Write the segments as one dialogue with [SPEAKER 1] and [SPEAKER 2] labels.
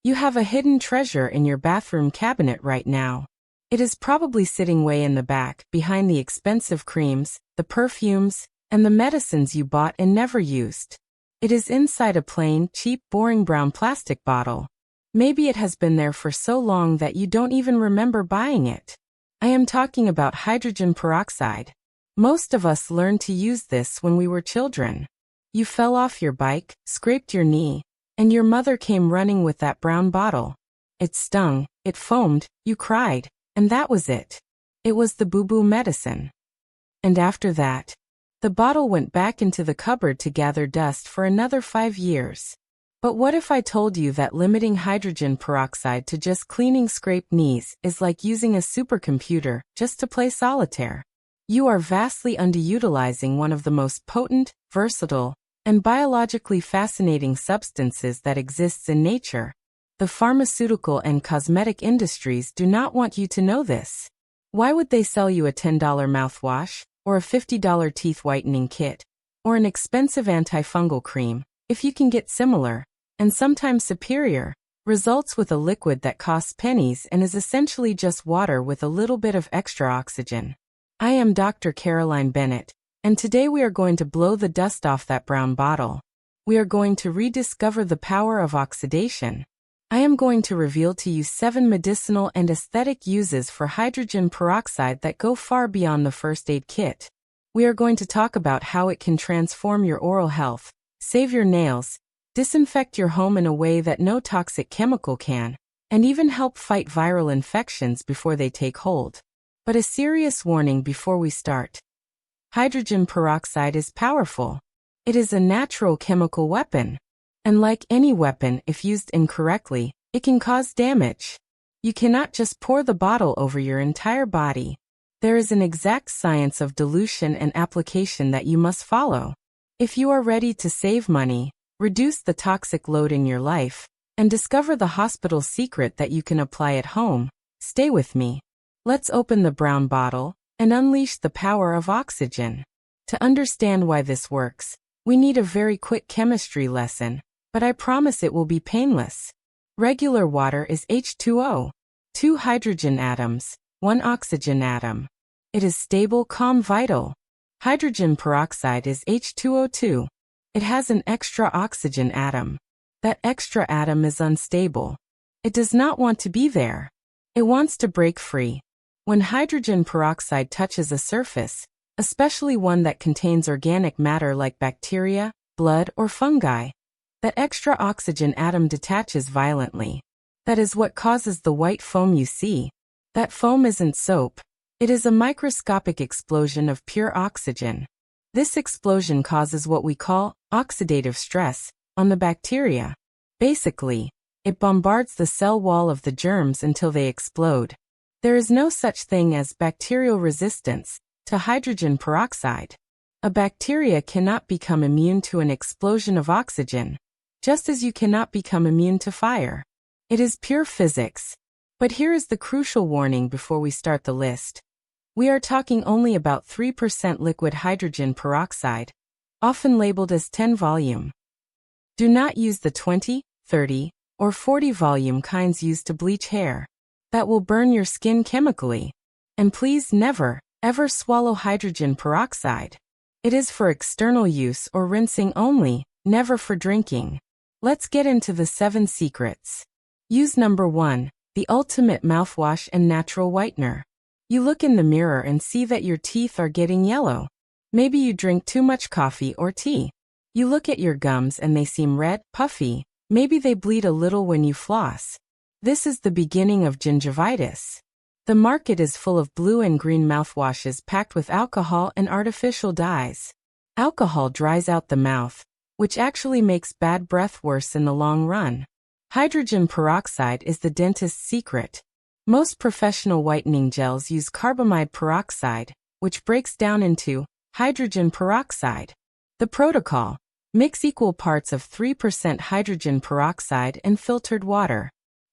[SPEAKER 1] You have a hidden treasure in your bathroom cabinet right now. It is probably sitting way in the back, behind the expensive creams, the perfumes, and the medicines you bought and never used. It is inside a plain, cheap, boring brown plastic bottle. Maybe it has been there for so long that you don't even remember buying it. I am talking about hydrogen peroxide. Most of us learned to use this when we were children. You fell off your bike, scraped your knee, and your mother came running with that brown bottle. It stung, it foamed, you cried, and that was it. It was the boo-boo medicine. And after that, the bottle went back into the cupboard to gather dust for another 5 years. But what if I told you that limiting hydrogen peroxide to just cleaning scraped knees is like using a supercomputer just to play solitaire? You are vastly underutilizing one of the most potent, versatile, and biologically fascinating substances that exists in nature. The pharmaceutical and cosmetic industries do not want you to know this. Why would they sell you a $10 mouthwash, or a $50 teeth whitening kit, or an expensive antifungal cream, if you can get similar, and sometimes superior, results with a liquid that costs pennies and is essentially just water with a little bit of extra oxygen? I am Dr. Caroline Bennett, and today we are going to blow the dust off that brown bottle. We are going to rediscover the power of oxidation. I am going to reveal to you 7 medicinal and aesthetic uses for hydrogen peroxide that go far beyond the first aid kit. We are going to talk about how it can transform your oral health, save your nails, disinfect your home in a way that no toxic chemical can, and even help fight viral infections before they take hold. But a serious warning before we start. Hydrogen peroxide is powerful. It is a natural chemical weapon. And like any weapon, if used incorrectly, it can cause damage. You cannot just pour the bottle over your entire body. There is an exact science of dilution and application that you must follow. If you are ready to save money, reduce the toxic load in your life, and discover the hospital secret that you can apply at home, stay with me. Let's open the brown bottle and unleash the power of oxygen. To understand why this works, we need a very quick chemistry lesson, but I promise it will be painless. Regular water is H2O, 2 hydrogen atoms, 1 oxygen atom. It is stable, calm, vital. Hydrogen peroxide is H2O2. It has an extra oxygen atom. That extra atom is unstable. It does not want to be there. It wants to break free. When hydrogen peroxide touches a surface, especially one that contains organic matter like bacteria, blood, or fungi, that extra oxygen atom detaches violently. That is what causes the white foam you see. That foam isn't soap. It is a microscopic explosion of pure oxygen. This explosion causes what we call oxidative stress on the bacteria. Basically, it bombards the cell wall of the germs until they explode. There is no such thing as bacterial resistance to hydrogen peroxide. A bacteria cannot become immune to an explosion of oxygen, just as you cannot become immune to fire. It is pure physics. But here is the crucial warning before we start the list. We are talking only about 3% liquid hydrogen peroxide, often labeled as 10 volume. Do not use the 20, 30, or 40 volume kinds used to bleach hair. That will burn your skin chemically. And please never, ever swallow hydrogen peroxide. It is for external use or rinsing only, never for drinking. Let's get into the 7 secrets. Use number 1, the ultimate mouthwash and natural whitener. You look in the mirror and see that your teeth are getting yellow. Maybe you drink too much coffee or tea. You look at your gums and they seem red, puffy. Maybe they bleed a little when you floss. This is the beginning of gingivitis. The market is full of blue and green mouthwashes packed with alcohol and artificial dyes. Alcohol dries out the mouth, which actually makes bad breath worse in the long run. Hydrogen peroxide is the dentist's secret. Most professional whitening gels use carbamide peroxide, which breaks down into hydrogen peroxide. The protocol: mix equal parts of 3% hydrogen peroxide and filtered water.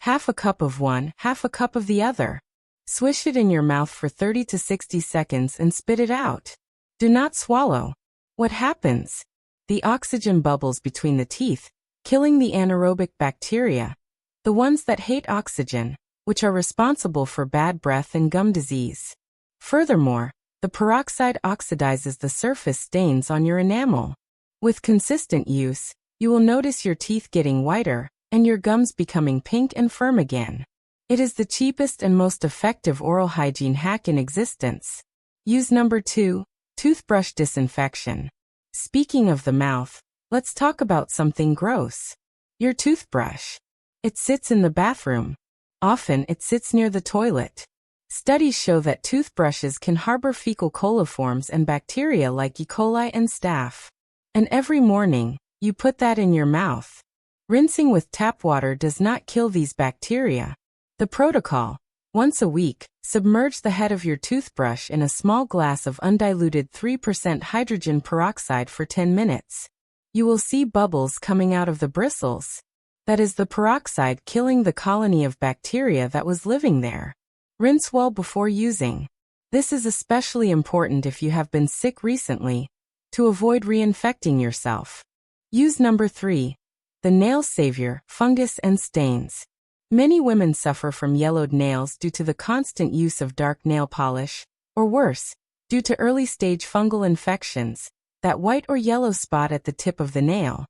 [SPEAKER 1] Half a cup of one, half a cup of the other. Swish it in your mouth for 30 to 60 seconds and spit it out. Do not swallow. What happens? The oxygen bubbles between the teeth, killing the anaerobic bacteria. the ones that hate oxygen, which are responsible for bad breath and gum disease. Furthermore, the peroxide oxidizes the surface stains on your enamel. With consistent use, you will notice your teeth getting whiter and your gums becoming pink and firm again. It is the cheapest and most effective oral hygiene hack in existence. Use number 2, toothbrush disinfection. Speaking of the mouth, let's talk about something gross. Your toothbrush. It sits in the bathroom. Often it sits near the toilet. Studies show that toothbrushes can harbor fecal coliforms and bacteria like E. coli and staph. And every morning, you put that in your mouth. Rinsing with tap water does not kill these bacteria. The protocol: once a week, submerge the head of your toothbrush in a small glass of undiluted 3% hydrogen peroxide for 10 minutes. You will see bubbles coming out of the bristles. That is the peroxide killing the colony of bacteria that was living there. Rinse well before using. This is especially important if you have been sick recently, to avoid reinfecting yourself. Use number 3, the nail savior, fungus and stains. Many women suffer from yellowed nails due to the constant use of dark nail polish, or worse, due to early-stage fungal infections, that white or yellow spot at the tip of the nail.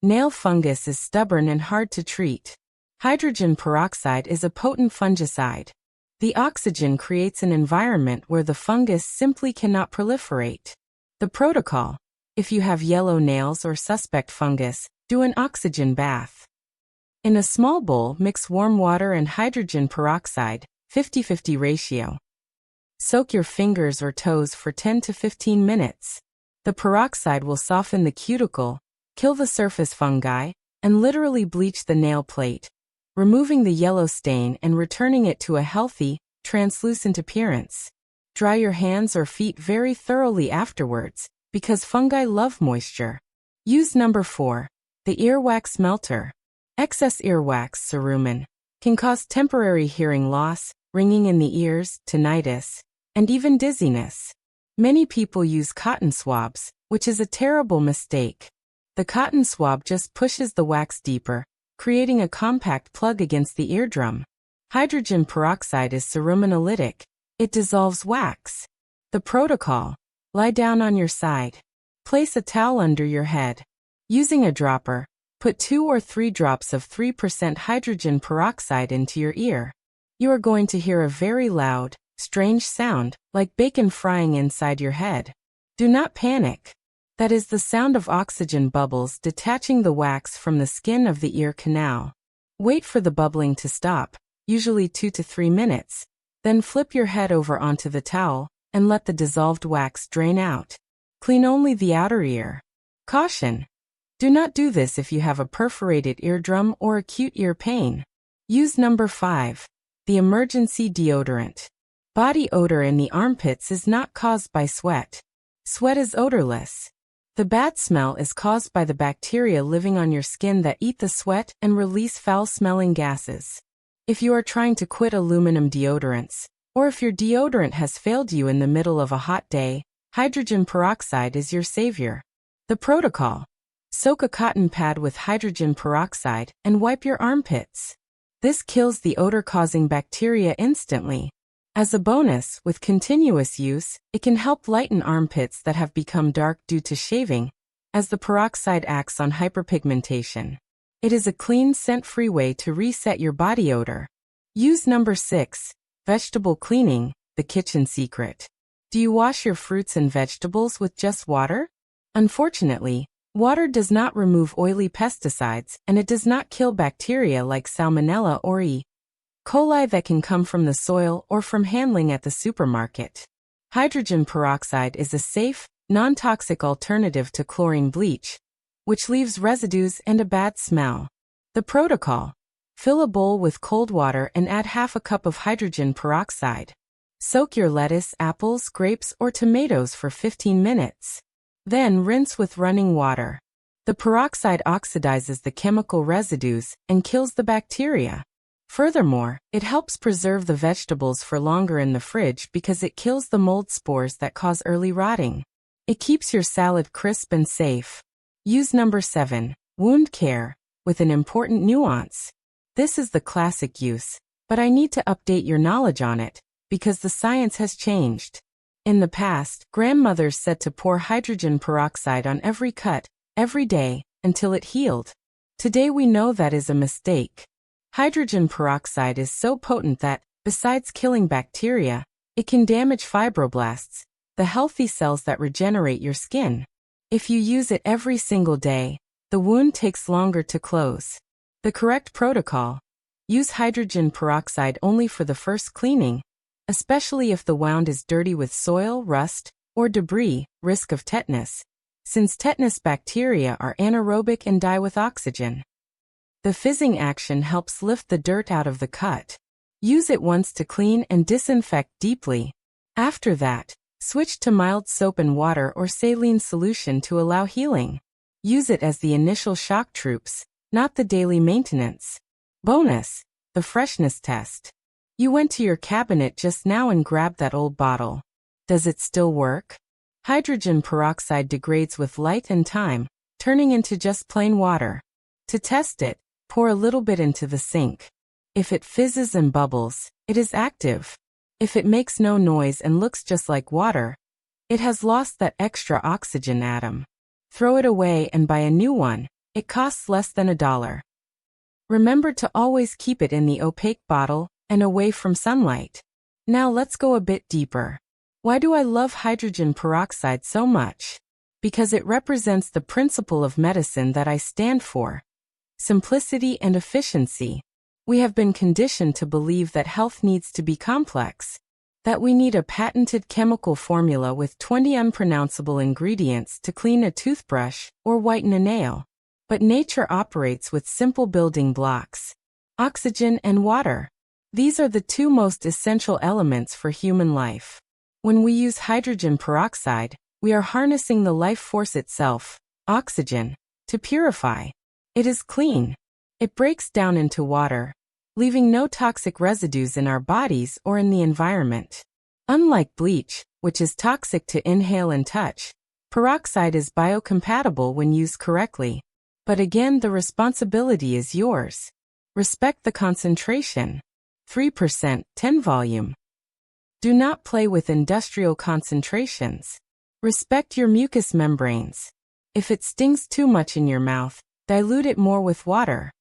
[SPEAKER 1] Nail fungus is stubborn and hard to treat. Hydrogen peroxide is a potent fungicide. The oxygen creates an environment where the fungus simply cannot proliferate. The protocol: if you have yellow nails or suspect fungus, do an oxygen bath. In a small bowl, mix warm water and hydrogen peroxide, 50-50 ratio. Soak your fingers or toes for 10 to 15 minutes. The peroxide will soften the cuticle, kill the surface fungi, and literally bleach the nail plate, removing the yellow stain and returning it to a healthy, translucent appearance. Dry your hands or feet very thoroughly afterwards, because fungi love moisture. Use number 4, the earwax melter. Excess earwax, cerumen, can cause temporary hearing loss, ringing in the ears, tinnitus, and even dizziness. Many people use cotton swabs, which is a terrible mistake. The cotton swab just pushes the wax deeper, creating a compact plug against the eardrum. Hydrogen peroxide is cerumenolytic. It dissolves wax. The protocol: lie down on your side. Place a towel under your head. Using a dropper, put 2 or 3 drops of 3% hydrogen peroxide into your ear. You are going to hear a very loud, strange sound, like bacon frying inside your head. Do not panic. That is the sound of oxygen bubbles detaching the wax from the skin of the ear canal. Wait for the bubbling to stop, usually 2 to 3 minutes. Then flip your head over onto the towel and let the dissolved wax drain out. Clean only the outer ear. Caution: do not do this if you have a perforated eardrum or acute ear pain. Use number 5, the emergency deodorant. Body odor in the armpits is not caused by sweat. Sweat is odorless. The bad smell is caused by the bacteria living on your skin that eat the sweat and release foul-smelling gases. If you are trying to quit aluminum deodorants, or if your deodorant has failed you in the middle of a hot day, hydrogen peroxide is your savior. The protocol: soak a cotton pad with hydrogen peroxide and wipe your armpits. This kills the odor-causing bacteria instantly. As a bonus, with continuous use, it can help lighten armpits that have become dark due to shaving, as the peroxide acts on hyperpigmentation. It is a clean, scent-free way to reset your body odor. Use number 6, vegetable cleaning, the kitchen secret. Do you wash your fruits and vegetables with just water? Unfortunately, water does not remove oily pesticides, and it does not kill bacteria like Salmonella or E. coli that can come from the soil or from handling at the supermarket. Hydrogen peroxide is a safe, non-toxic alternative to chlorine bleach, which leaves residues and a bad smell. The protocol: fill a bowl with cold water and add half a cup of hydrogen peroxide. Soak your lettuce, apples, grapes, or tomatoes for 15 minutes. Then rinse with running water. The peroxide oxidizes the chemical residues and kills the bacteria. Furthermore, it helps preserve the vegetables for longer in the fridge because it kills the mold spores that cause early rotting. It keeps your salad crisp and safe. Use number 7, wound care, with an important nuance. This is the classic use, but I need to update your knowledge on it, because the science has changed. In the past, grandmothers said to pour hydrogen peroxide on every cut, every day, until it healed. Today we know that is a mistake. Hydrogen peroxide is so potent that, besides killing bacteria, it can damage fibroblasts, the healthy cells that regenerate your skin. If you use it every single day, the wound takes longer to close. The correct protocol: use hydrogen peroxide only for the first cleaning, especially if the wound is dirty with soil, rust, or debris, risk of tetanus, since tetanus bacteria are anaerobic and die with oxygen. The fizzing action helps lift the dirt out of the cut. Use it once to clean and disinfect deeply. After that, switch to mild soap and water or saline solution to allow healing. Use it as the initial shock troops, not the daily maintenance. Bonus: the freshness test. You went to your cabinet just now and grabbed that old bottle. Does it still work? Hydrogen peroxide degrades with light and time, turning into just plain water. To test it, pour a little bit into the sink. If it fizzes and bubbles, it is active. If it makes no noise and looks just like water, it has lost that extra oxygen atom. Throw it away and buy a new one. It costs less than $1. Remember to always keep it in the opaque bottle and away from sunlight. Now let's go a bit deeper. Why do I love hydrogen peroxide so much? Because it represents the principle of medicine that I stand for: simplicity and efficiency. We have been conditioned to believe that health needs to be complex, that we need a patented chemical formula with 20 unpronounceable ingredients to clean a toothbrush or whiten a nail. But nature operates with simple building blocks: oxygen and water. These are the two most essential elements for human life. When we use hydrogen peroxide, we are harnessing the life force itself, oxygen, to purify. It is clean. It breaks down into water, leaving no toxic residues in our bodies or in the environment. Unlike bleach, which is toxic to inhale and touch, peroxide is biocompatible when used correctly. But again, the responsibility is yours. Respect the concentration. 3%, 10 volume. Do not play with industrial concentrations. Respect your mucous membranes. If it stings too much in your mouth, dilute it more with water.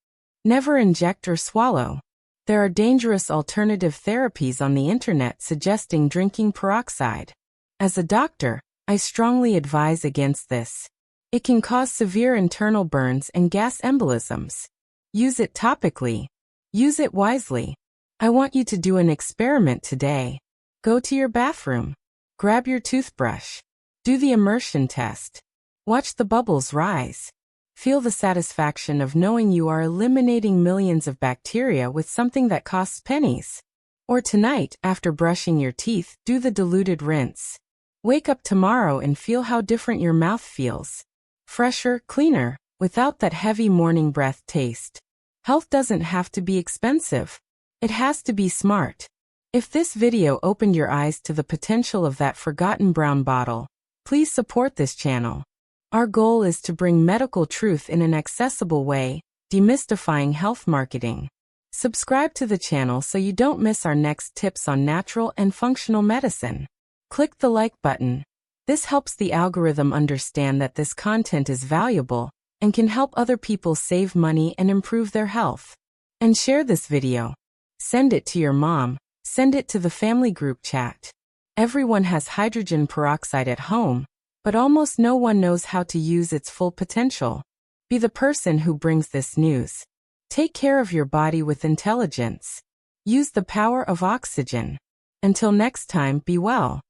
[SPEAKER 1] Never inject or swallow. There are dangerous alternative therapies on the internet suggesting drinking peroxide. As a doctor, I strongly advise against this. It can cause severe internal burns and gas embolisms. Use it topically. Use it wisely. I want you to do an experiment today. Go to your bathroom. Grab your toothbrush. Do the immersion test. Watch the bubbles rise. Feel the satisfaction of knowing you are eliminating millions of bacteria with something that costs pennies. Or tonight, after brushing your teeth, do the diluted rinse. Wake up tomorrow and feel how different your mouth feels. Fresher, cleaner, without that heavy morning breath taste. Health doesn't have to be expensive. It has to be smart. If this video opened your eyes to the potential of that forgotten brown bottle, please support this channel. Our goal is to bring medical truth in an accessible way, demystifying health marketing. Subscribe to the channel so you don't miss our next tips on natural and functional medicine. Click the like button. This helps the algorithm understand that this content is valuable and can help other people save money and improve their health. And share this video. Send it to your mom. Send it to the family group chat. Everyone has hydrogen peroxide at home, but almost no one knows how to use its full potential. Be the person who brings this news. Take care of your body with intelligence. Use the power of oxygen. Until next time, be well.